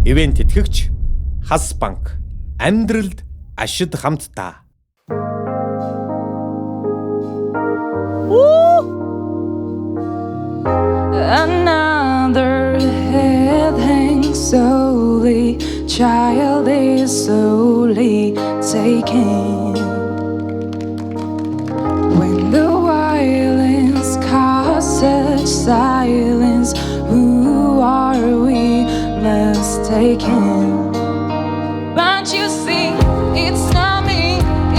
Ивент тэтгэгч Хас банк. Амьдралд ашид хамтдаа. Another head hangs slowly, child is slowly taken. When the violence caused such silence, who are we mistaken? But you see, it's not me,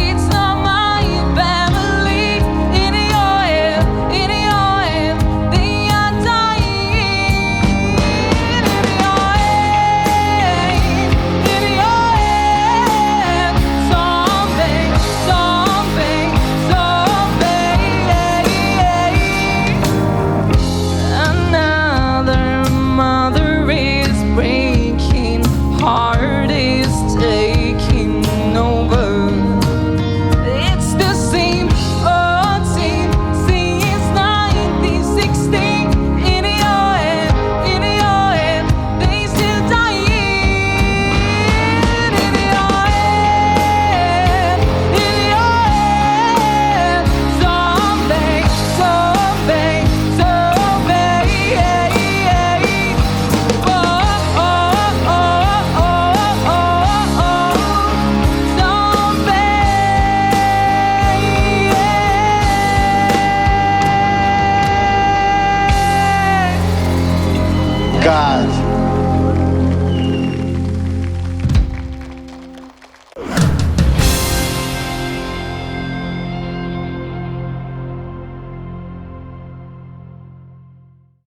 it's not my family. In your head, they are dying. In your head, something. Another mother is breaking, heart is taking over. It's the same old scene since 1916. In your head, they still dying. In your head, something. God.